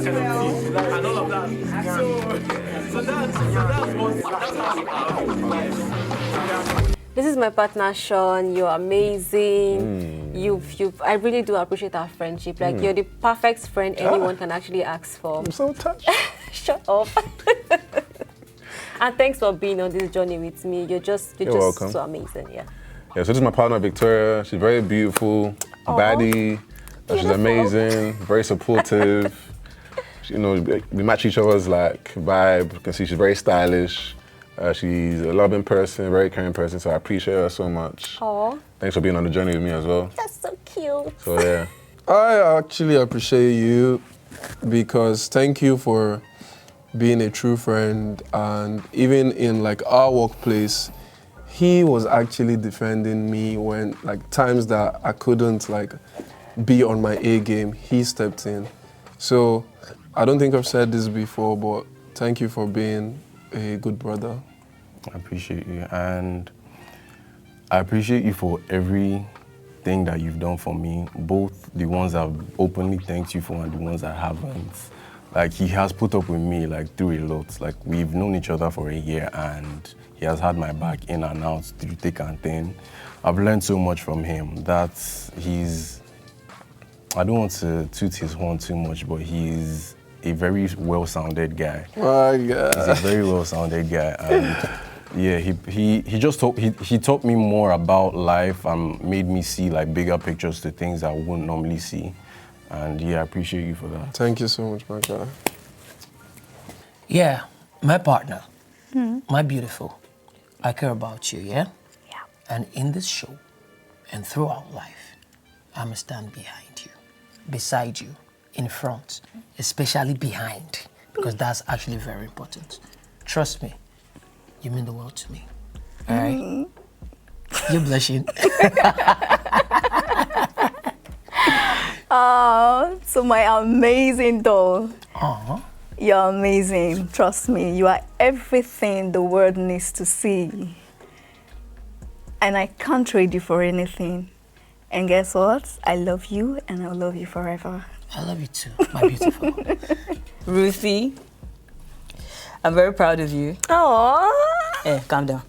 that kind of thing, and all of that. So that's how. This is my partner, Sean. You're amazing. I really do appreciate our friendship. Like, you're the perfect friend anyone can actually ask for. I'm so touched. Shut up. And thanks for being on this journey with me. You're just welcome. so amazing. Yeah. Yeah, so this is my partner, Victoria. She's very beautiful, baddie. She's amazing, very supportive. You know, we match each other's like vibe. You can see she's very stylish. She's a loving person, very caring person, so I appreciate her so much. Aww. Thanks for being on the journey with me as well. That's so cute. So yeah. I actually appreciate you because thank you for being a true friend, and even in like our workplace, he was actually defending me when like times that I couldn't like be on my A game, he stepped in. So I don't think I've said this before, but thank you for being a good brother. I appreciate you, and I appreciate you for everything that you've done for me, both the ones I've openly thanked you for and the ones I haven't. Like, he has put up with me like through a lot. Like, we've known each other for a year and he has had my back in and out through thick and thin. I've learned so much from him that I don't want to toot his horn too much, but he's a very well-sounded guy. Oh, yeah. He's a very well-sounded guy, and yeah, he taught me more about life and made me see like bigger pictures to things I wouldn't normally see, and yeah, I appreciate you for that. Thank you so much, my guy. Yeah, my partner, my beautiful, I care about you, yeah? Yeah. And in this show and throughout life, I'm stand behind you, beside you, in front, especially behind, because that's actually very important. Trust me, you mean the world to me, all right? You're blushing. Oh, so my amazing doll. Aww. You're amazing. Trust me, you are everything the world needs to see. And I can't trade you for anything. And guess what? I love you and I'll love you forever. I love you too, my beautiful. Ruthie, I'm very proud of you. Aww. Calm down.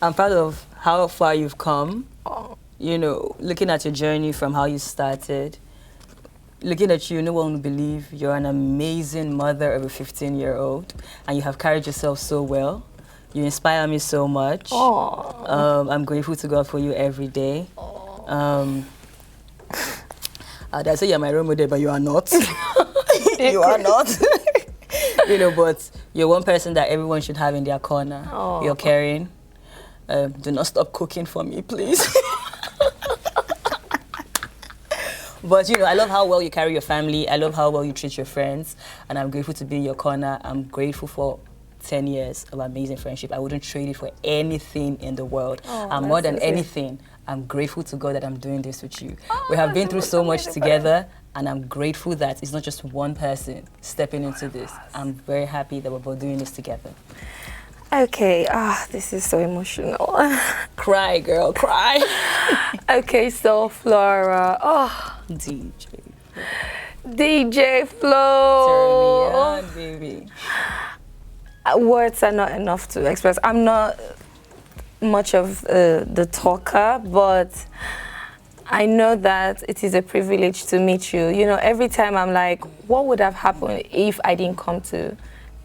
I'm proud of how far you've come. You know, looking at your journey from how you started. Looking at you, no one will believe you're an amazing mother of a 15-year-old, and you have carried yourself so well. You inspire me so much. I'm grateful to God for you every day. I say you're my role model, but you are not. You are not. You know, but you're one person that everyone should have in their corner. You're caring. Do not stop cooking for me, please. But, you know, I love how well you carry your family. I love how well you treat your friends. And I'm grateful to be in your corner. I'm grateful for 10 years of amazing friendship. I wouldn't trade it for anything in the world. And more than anything, I'm grateful to God that I'm doing this with you. We have been through so much together, and I'm grateful that it's not just one person stepping into this. I'm very happy that we're both doing this together. Okay, this is so emotional. Cry, girl, cry. Okay, so Flora, DJ Flo. Turn me on, baby. Words are not enough to express. I'm not much of the talker, but I know that it is a privilege to meet you. You know, every time I'm like, what would have happened if I didn't come to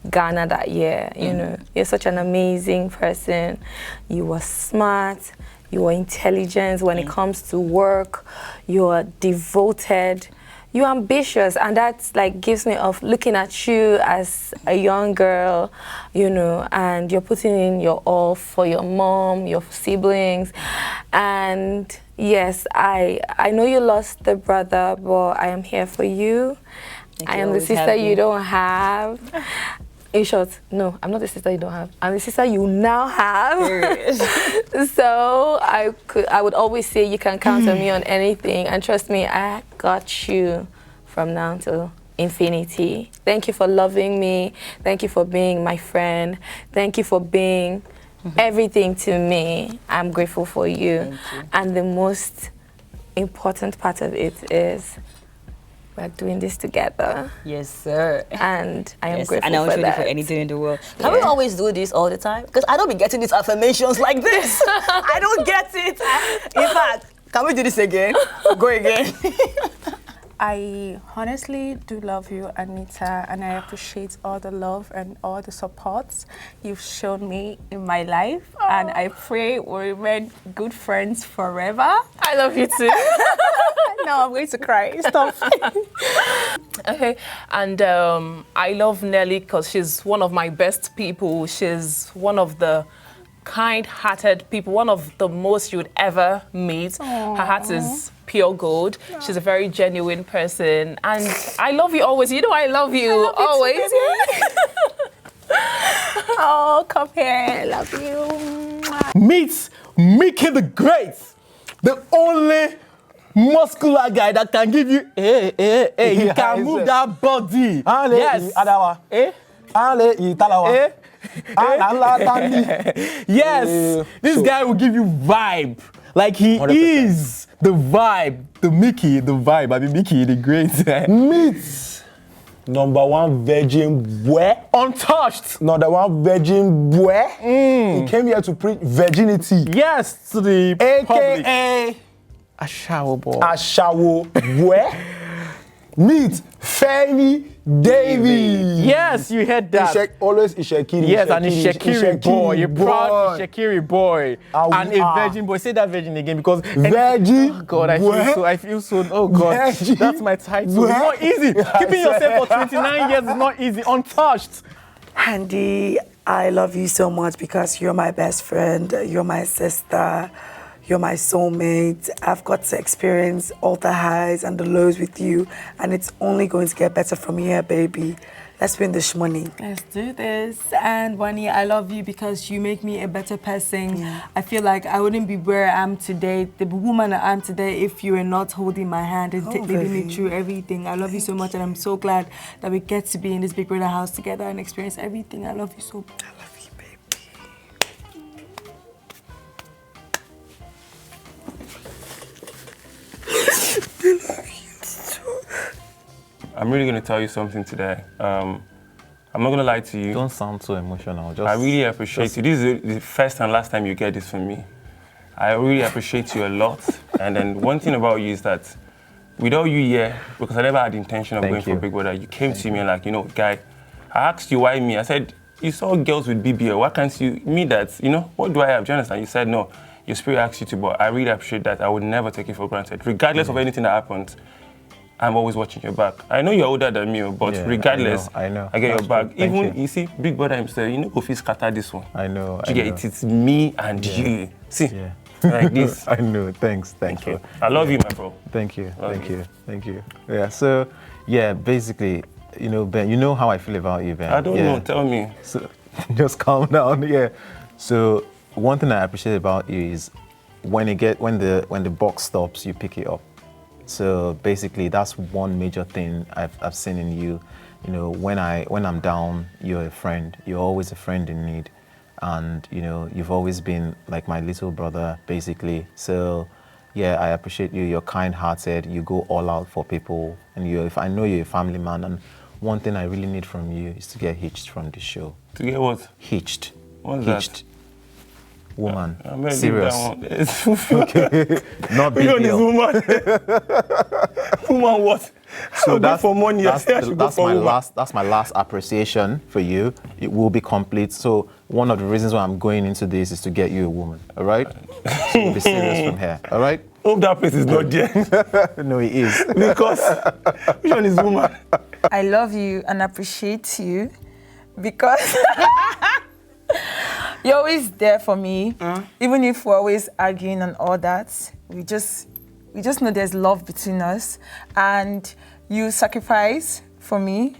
Ghana that year? You know, you're such an amazing person. You were smart, you were intelligent when it comes to work, you are devoted, you're ambitious, and that's like gives me off looking at you as a young girl, you know, and you're putting in your all for your mom, your siblings. And yes, I know you lost the brother, but I am here for you. I am the sister you don't have. In short, no, I'm not the sister you don't have. I'm the sister you now have. So I would always say you can count on me on anything. And trust me, I got you from now till infinity. Thank you for loving me. Thank you for being my friend. Thank you for being everything to me. I'm grateful for you. And the most important part of it is we're doing this together. Yes, sir. And I am Yes, grateful and I for was ready that. for anything in the world. Can we always do this all the time? Because I don't be getting these affirmations like this. I don't get it. In fact, can we do this again? Go again. I honestly do love you, Anita, and I appreciate all the love and all the support you've shown me in my life. And I pray we remain good friends forever. I love you too. No, I'm going to cry. Stop. Okay, and I love Nelly because she's one of my best people. She's one of the kind-hearted people, one of the most you'd ever meet. Her heart is pure gold. She's a very genuine person, and I love you always. You know I love you always. Oh, come here. I love you. Meet Mickey the Great, the only muscular guy that can give you, he can move that body. Yes. Yes, this guy will give you vibe. Like he 100%. Is the vibe, the Mickey, the vibe. I mean, Mickey the Great. Meet number one virgin boy. Untouched. Number one virgin boy. He came here to preach virginity. Yes, to the AKA a shower boy. A shower boy. Meet Femi David. Yes, you heard that. Always Ishekiri. Yes, and Ishekiri boy. You're proud Ishekiri boy. And a virgin boy. Say that virgin again because virgin. Oh God, I feel so. Oh God, virgin. That's my title. It's not easy. Keeping yourself for 29 years is not easy. Untouched. Andy, I love you so much because you're my best friend. You're my sister. You're my soulmate. I've got to experience all the highs and the lows with you, and it's only going to get better from here, baby. Let's win this money. Let's do this. And Wani, I love you because you make me a better person. Yeah. I feel like I wouldn't be where I am today, the woman I am today, if you were not holding my hand and leading me through everything. I love you so much, and I'm so glad that we get to be in this Big Brother house together and experience everything. I love you so much. I love you, baby. I'm really going to tell you something today. I'm not going to lie to you. Don't sound so emotional. I really appreciate you. This is the first and last time you get this from me. I really appreciate you a lot. And then one thing about you is that without you here, because I never had the intention of going for Big Brother, you came to me and like, you know, guy, I asked you why me. I said, you saw girls with BBL. Why can't you, me that, you know, what do I have? Do you understand? You said, no, your spirit asked you to, but I really appreciate that. I would never take it for granted. Regardless of anything that happens, I'm always watching your back. I know you're older than me, but regardless, I know. I get your back. Even, you see, Big Brother himself, you know, if he scatter this one. I know. It's me and you. See, like this. I know. Thanks. Thank you. I love you, my bro. Thank you. Thank you. Yeah. So, yeah, basically, you know, Ben, you know how I feel about you, Ben. I don't know. Tell me. So, just calm down. Yeah. So, one thing I appreciate about you is when the box stops, you pick it up. So basically, that's one major thing I've seen in you. You know, when I'm down, you're a friend. You're always a friend in need, and you know, you've always been like my little brother, basically. So, yeah, I appreciate you. You're kind-hearted. You go all out for people, and if I know you're a family man. And one thing I really need from you is to get hitched from the show. To get what? Hitched. What's hitched. That? Woman, serious. Okay. Not big deal. Woman. Woman what? So that's for money. That's my last appreciation for you. It will be complete. So one of the reasons why I'm going into this is to get you a woman. All right? So we'll be serious from here. All right? Hope that place is not there. No, it is. Because which one is woman? I love you and appreciate you because you're always there for me, even if we're always arguing and all that. We just know there's love between us, and you sacrifice for me,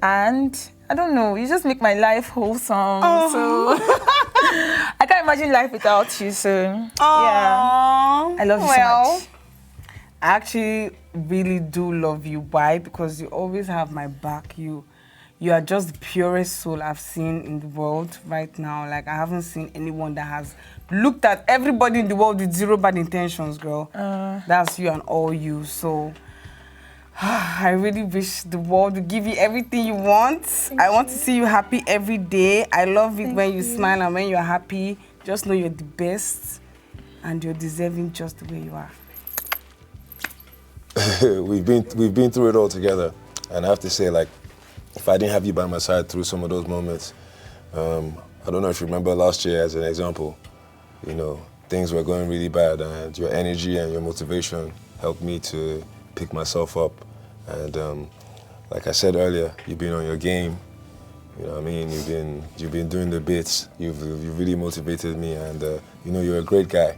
and I don't know, you just make my life wholesome. So I can't imagine life without you. So yeah, I love you so much. I actually really do love you. Why? Because you always have my back. You are just the purest soul I've seen in the world right now. Like, I haven't seen anyone that has looked at everybody in the world with zero bad intentions, girl. That's you and all you. So, I really wish the world would give you everything you want. I want to see you happy every day. I love it when you smile and when you're happy. Just know you're the best and you're deserving just the way you are. we've been through it all together, and I have to say, like, if I didn't have you by my side through some of those moments, I don't know if you remember last year as an example, you know, things were going really bad, and your energy and your motivation helped me to pick myself up. And like I said earlier, you've been on your game. You know what I mean? You've been doing the bits. You've really motivated me, and you know, you're a great guy.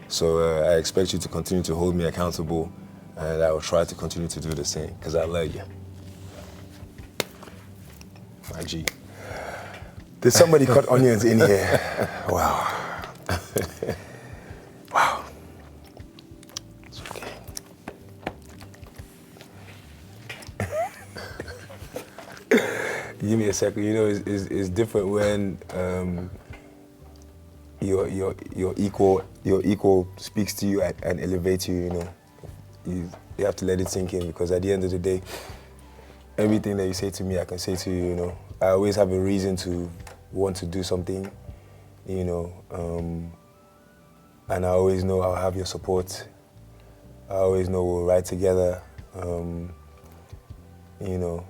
So I expect you to continue to hold me accountable, and I will try to continue to do the same, because I love you. My G. Did somebody cut onions in here? Wow. Wow. It's okay. Give me a second. You know, it's different when your equal speaks to you and elevates you. You know, you have to let it sink in, because at the end of the day, everything that you say to me, I can say to you. You know, I always have a reason to want to do something. You know, and I always know I'll have your support. I always know we'll ride together. You know,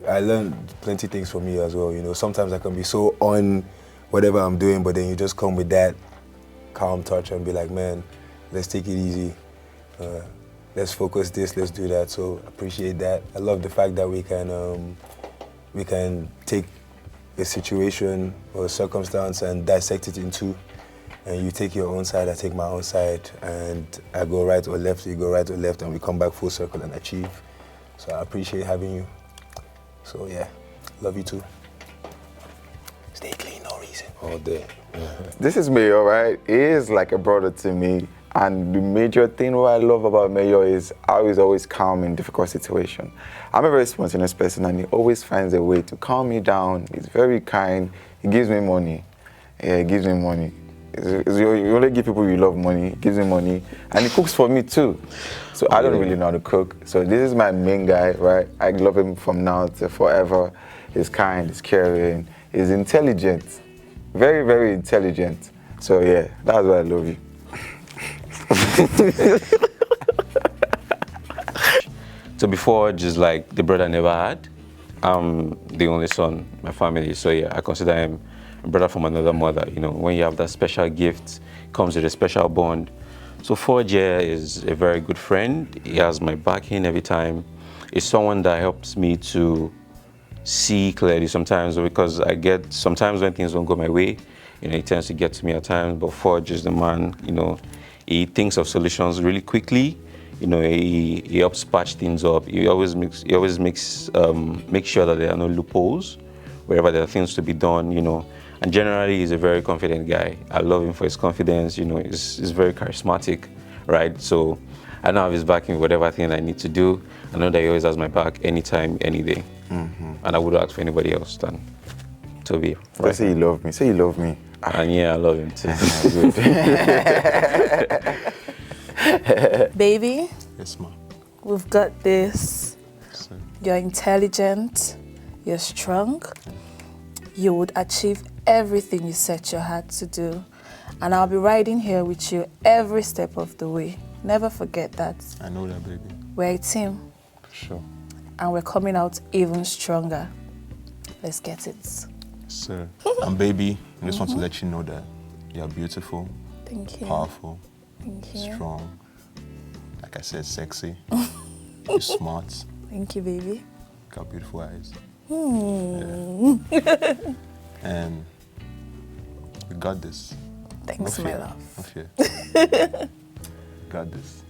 I learned plenty things from you as well. You know, sometimes I can be so on whatever I'm doing, but then you just come with that calm touch and be like, man, let's take it easy. Let's focus this, let's do that. So appreciate that. I love the fact that we can take a situation or a circumstance and dissect it in two. And you take your own side, I take my own side, and I go right or left, you go right or left, and we come back full circle and achieve. So I appreciate having you. So yeah, love you too. Stay clean, no reason. All day. This is Mayor, right? He is like a brother to me. And the major thing what I love about Mayor is how he's always calm in difficult situations. I'm a very spontaneous person, and he always finds a way to calm me down. He's very kind. He gives me money. Yeah, he gives me money. You only give people you love money. He gives me money. And he cooks for me too. So I don't really know how to cook. So this is my main guy, right? I love him from now to forever. He's kind, he's caring, he's intelligent. Very, very intelligent. So yeah, that's why I love you. So before, just like the brother I never had, I'm the only son in my family. So yeah, I consider him a brother from another mother. You know, when you have that special gift, it comes with a special bond. So Forge is a very good friend. He has my backing every time. He's someone that helps me to see clearly sometimes, because sometimes when things don't go my way, you know, he tends to get to me at times, but Forge is the man, you know, he thinks of solutions really quickly. You know, he helps patch things up. He always makes sure that there are no loopholes wherever there are things to be done, you know. And generally, he's a very confident guy. I love him for his confidence, you know, he's very charismatic, right? So I know I have his backing with whatever thing I need to do. I know that he always has my back anytime, any day. Mm-hmm. And I wouldn't ask for anybody else than Toby. Right? Say you love me. Say you love me. And yeah, I love him too. Baby? Yes, ma'am. We've got this. Yes, You're intelligent. You're strong. You would achieve everything you set your heart to do. And I'll be riding here with you every step of the way. Never forget that. I know that, baby. We're a team. For sure. And we're coming out even stronger. Let's get it. Sir. And baby, I just want to let you know that you're beautiful. Thank you. Powerful. Thank you. Strong. Like I said, sexy. You're smart. Thank you, baby. Got beautiful eyes. Yeah. And we got this. Thanks, no my fear. love. No fear. Got this.